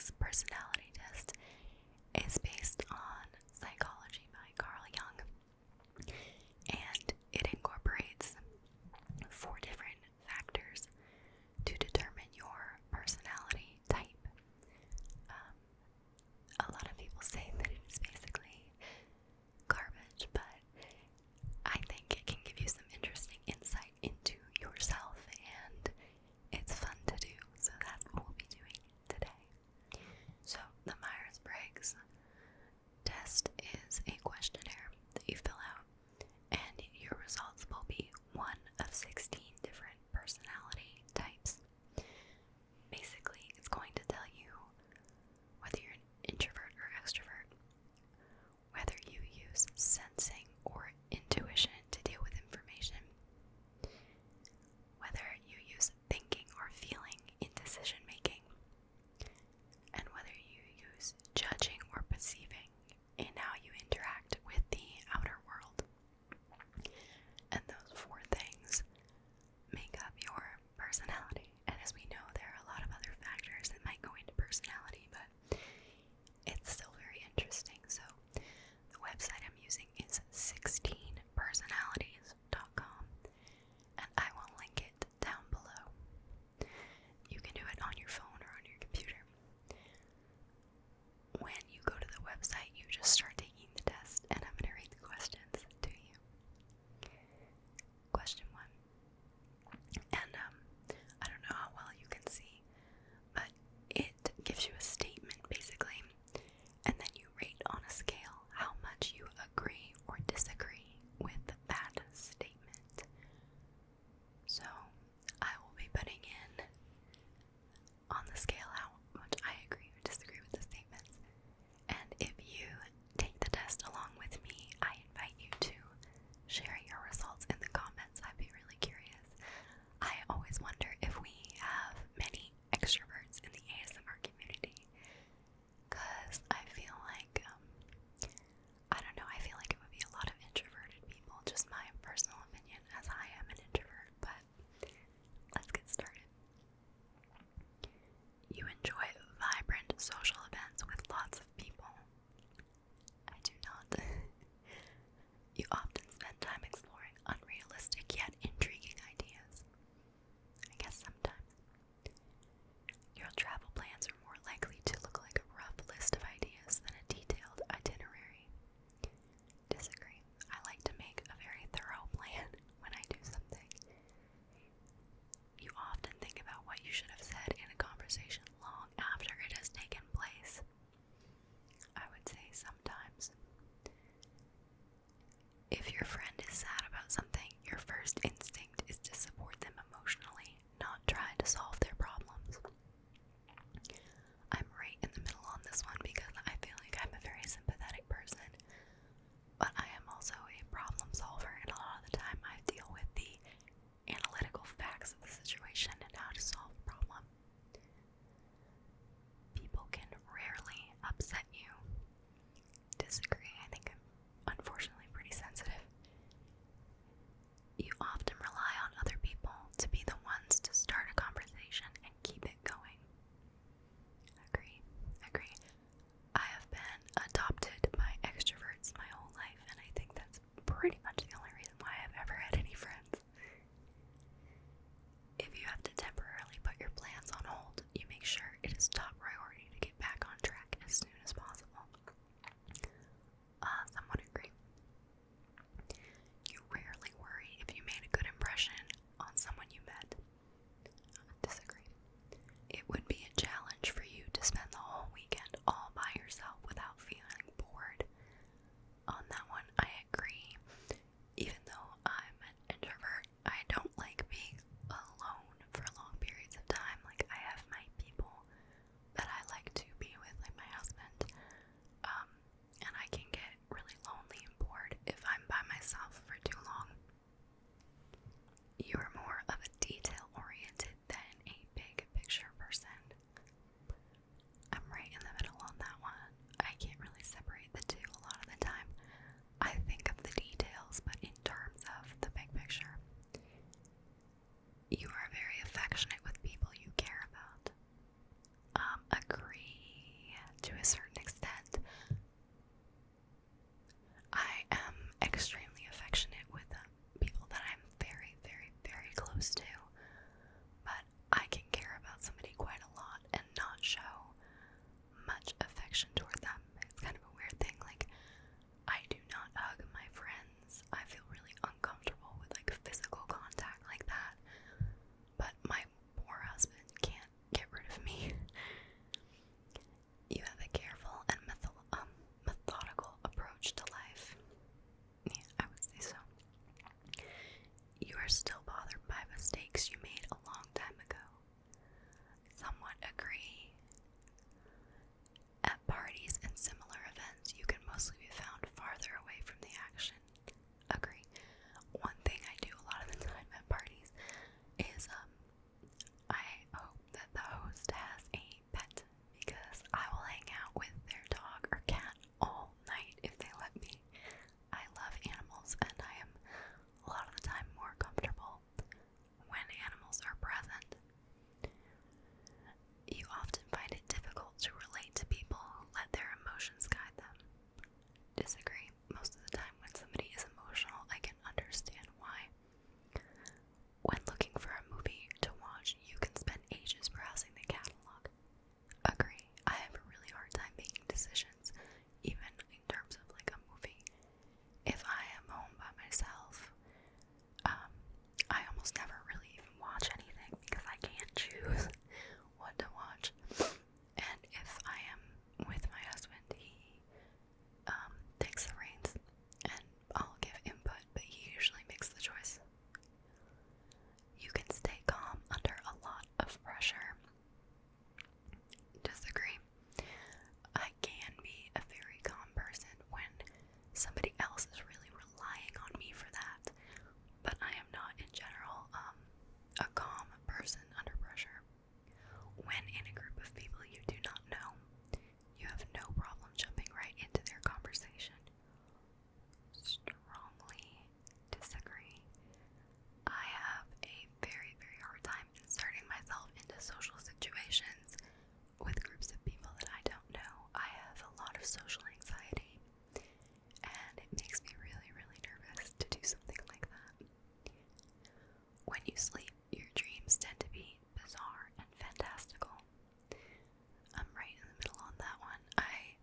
Myers-Briggs personality test is based on psychology by Carl Jung, and it incorporates 4 different factors to determine your personality type. A lot of people say that it is basically garbage, but I think it can give you some interesting insight into yourself, and it's fun to do, so that's what we'll be doing today. So, the Myers-Briggs mistakes you made a long time ago. Somewhat agree. At parties and similar events, you can mostly be found farther away from the action. Agree. One thing I do a lot of the time at parties is I hope that the host has a pet, because I will hang out with their dog or cat all night if they let me. I love animals, and I am a lot of the time more comfortable when animals are present. You often find it difficult to relate to people who let their emotions guide them. Disagree. Most of the time when somebody is emotional, I can understand why. When looking for a movie to watch, you can spend ages browsing the catalog. Agree. I have a really hard time making decisions, even in terms of like a movie. If I am home by myself, I almost never really even watch anything because I can't choose what to watch. And if I am with my husband, he takes the reins, and I'll give input, but he usually makes the choice. You can stay calm under a lot of pressure. Disagree. I can be a very calm person when somebody else is really relying on me for that, but I am not in general a calm person under pressure. When in a group of people you do not know, you have no problem jumping right into their conversation. Strongly disagree. I have a very, very hard time inserting myself into social situations with groups of people that I don't know. I have a lot of social anxiety, and it makes me really, really nervous to do something like that. When you sleep, your dreams tend to be bizarre and fantastical. I'm right in the middle on that one. I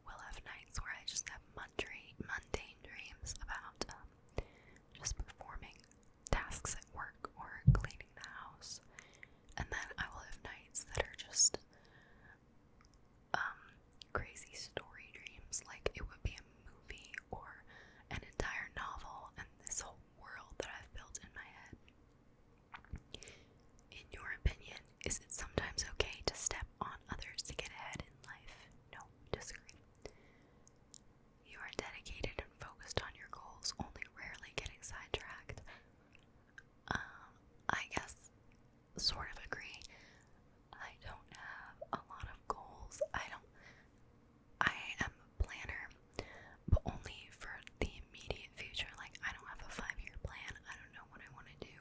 will have nights where I just have mundane dreams about just performing tasks at work or cleaning the house. And then I will have nights that are just crazy story dreams, like it would be a movie or an entire novel and this whole world that I've built in my head. In your opinion, is it sometimes okay to step on others to get ahead in life? No, disagree. You are dedicated and focused on your goals, only rarely getting sidetracked. I guess sort of agree. I don't have a lot of goals. I am a planner, but only for the immediate future. Like, I don't have a 5-year plan. I don't know what I want to do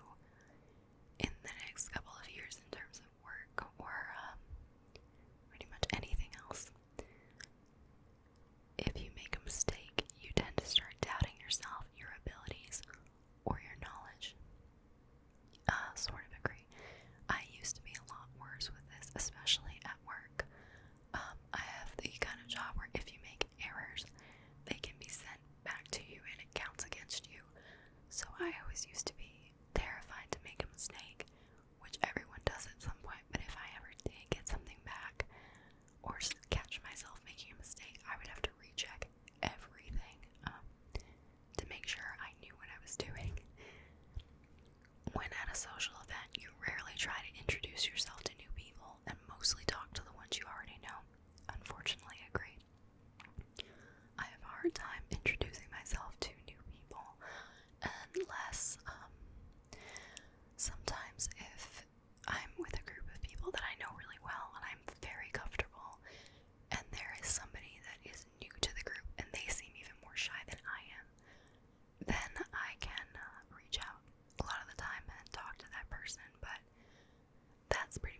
in the next couple of years in terms of work or pretty much anything else. If you make a mistake, you tend to start doubting yourself, your abilities, or your knowledge. Sort of agree. I used to be a lot worse with this, especially at work. I have the kind of job where if you make errors, they can be sent back to you and it counts against you. So I always used to be terrified to make a mistake, which everyone does at some point, but if I ever did get something back or catch myself making a mistake, I would have to recheck everything to make sure I knew what I was doing. When at a social event, you rarely try to introduce yourself to new people and mostly talk to the ones you already know. Unfortunately, agree. I have a hard time introducing myself to new people, unless sometimes if I'm with a group of people that I know really well and I'm very comfortable, and there is somebody that is new to the group and they seem even more shy than I am, then I can reach out a lot of the time and talk to that person, but that's pretty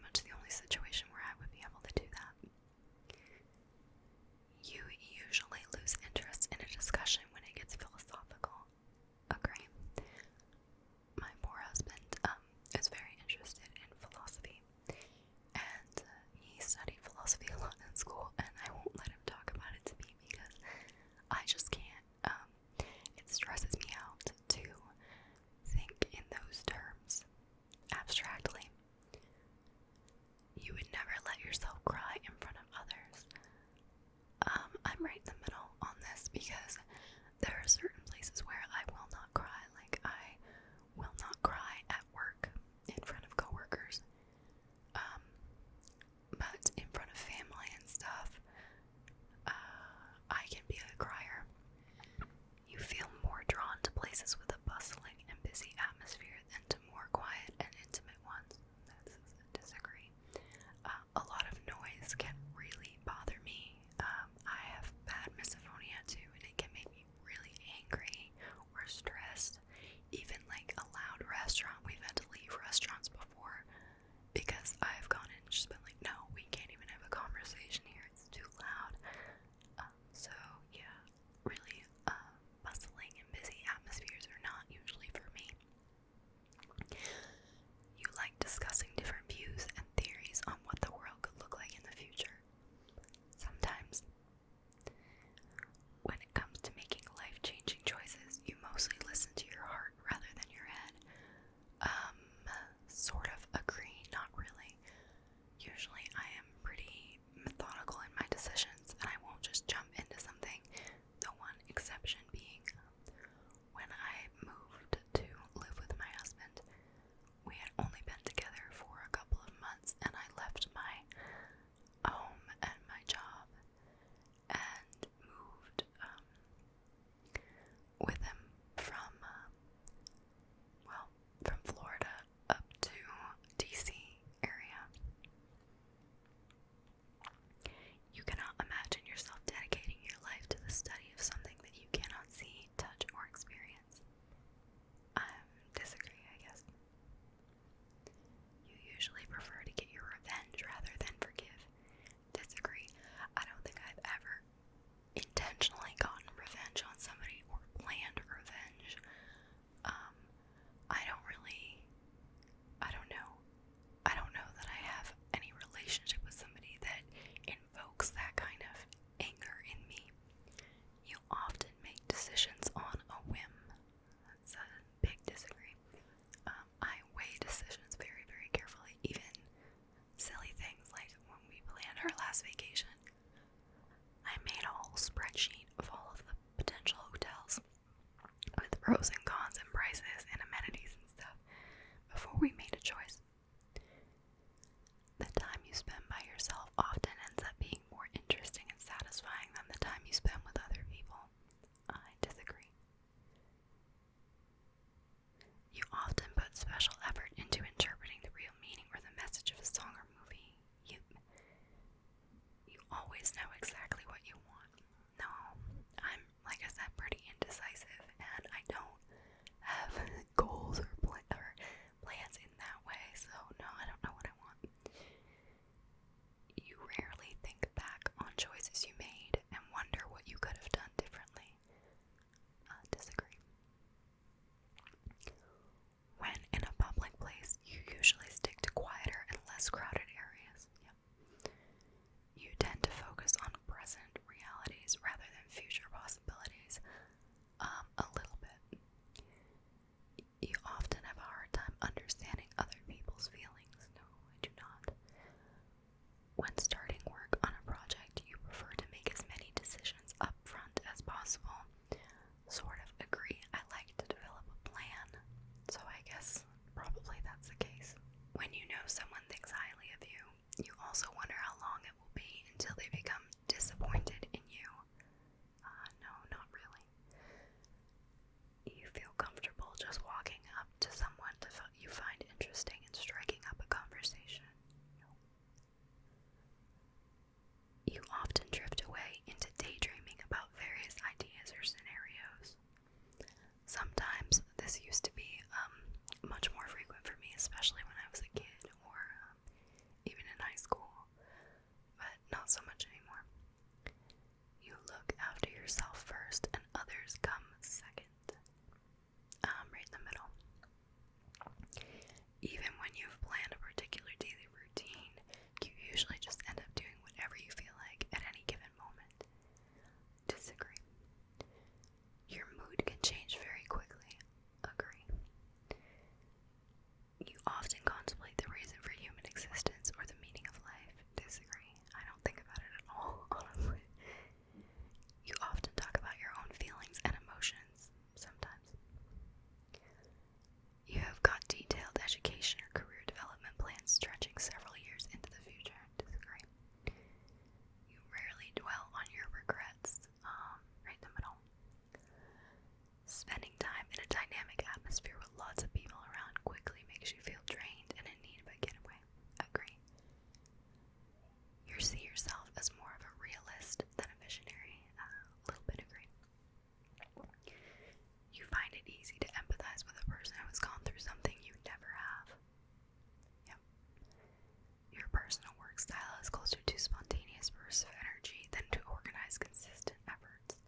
bursts of energy than to organize consistent efforts.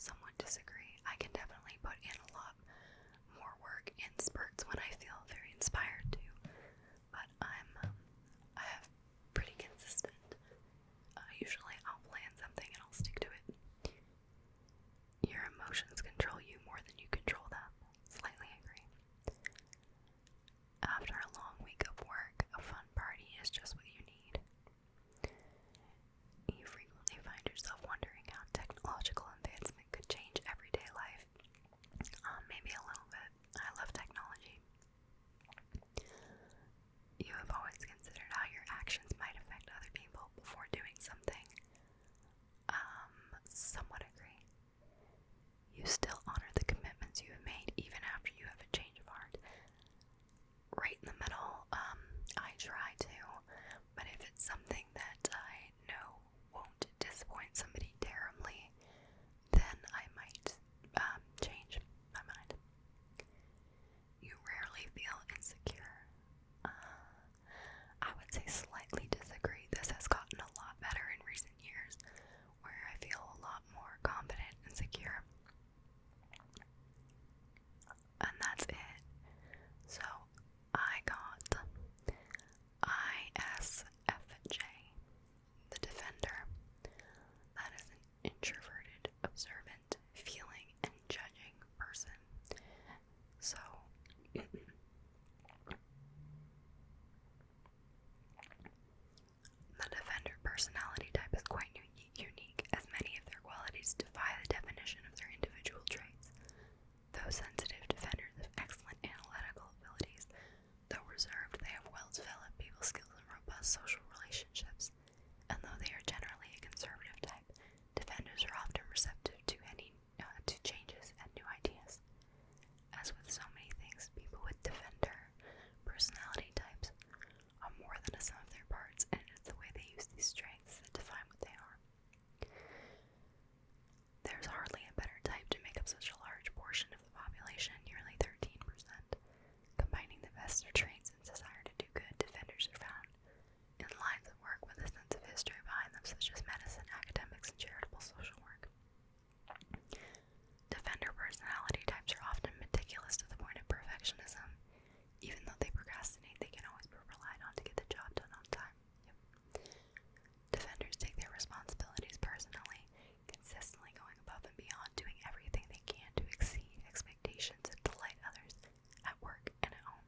Some would disagree. I can definitely put in a lot more work in spurts when I feel very inspired to, but I have pretty consistent. Usually I'll plan something and I'll stick to it. Your emotions control you more than you control them. Slightly agree. After a long week of work, a fun party is just what you need. You frequently find yourself wondering how technological advancement could change everyday life. Maybe a little bit. I love technology. You have always considered how your actions might affect other people before doing something. Somewhat agree. You still honor the commitments you have made even after you have a change of heart. Right in the middle, I try to, but if it's something that I know won't disappoint somebody terribly, then I might change my mind. You rarely feel insecure. I would say slightly disagree. This has gotten a lot better in recent years, where I feel a lot more confident and secure. And that's it. So I got ISFJ, the defender. That is an introverted, observant, feeling, and judging person. So the defender personality type is quite unique, as many of their qualities defy the definition of their individual traits. Though sensitive, defenders have excellent analytical abilities. Though reserved, they have well-developed people skills and robust social relationships. And though they are generally a conservative type, defenders are often receptive to changes and new ideas. As with so many things, people with defender personality types are more than a sum of their parts, and it's the way they use these strengths that define what they are. There's hardly a better type to make up such a large portion of the population, nearly 13%. Combining the best of traits and desire to do good, defenders are found in lines of work with a sense of history behind them, such as medicine, academics, and charitable social work. Defender personality types are often meticulous to the point of perfectionism. Even though they procrastinate, they can always be relied on to get the job done on time. Defenders take their responsibilities personally, consistently going above and beyond, doing everything they can to exceed expectations and delight others at work and at home.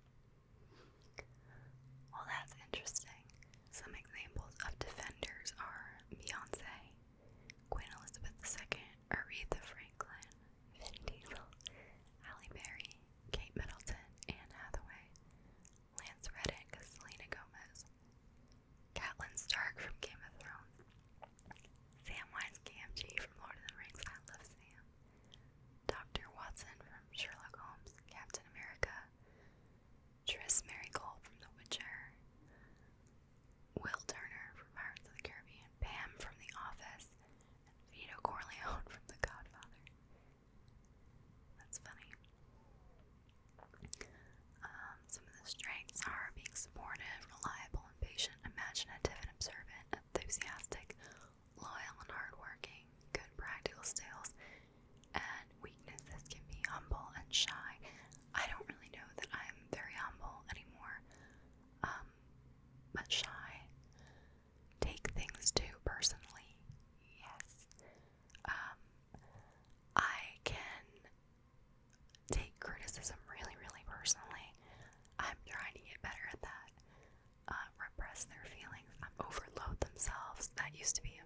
Well, that's interesting. Some examples of defenders are Beyonce, Queen Elizabeth II, Aretha Franklin, Vin Diesel, Halle Berry, Kate Middleton, Anne Hathaway, Lance Reddick, Selena Gomez, Catelyn Stark from Game of Thrones, Samwise Gamgee from Lord of the Rings, I love Sam, Dr. Watson from Sherlock Holmes, Captain America, Tris Marigold from The Witcher, Will Turner from Pirates of the Caribbean, Pam from The Office, and Vito Corleone from The Godfather. That's funny. Some of the strengths are being supportive, reliable, and patient, imaginative and observant, enthusiastic, loyal and hardworking, good practical skills, and weaknesses can be humble and shy. I don't really know that I'm very humble anymore, but shy. Take things too personally. Yes. I can take criticism really, really personally. I'm trying to get better at that. Repress their feelings, overload themselves. That used to be a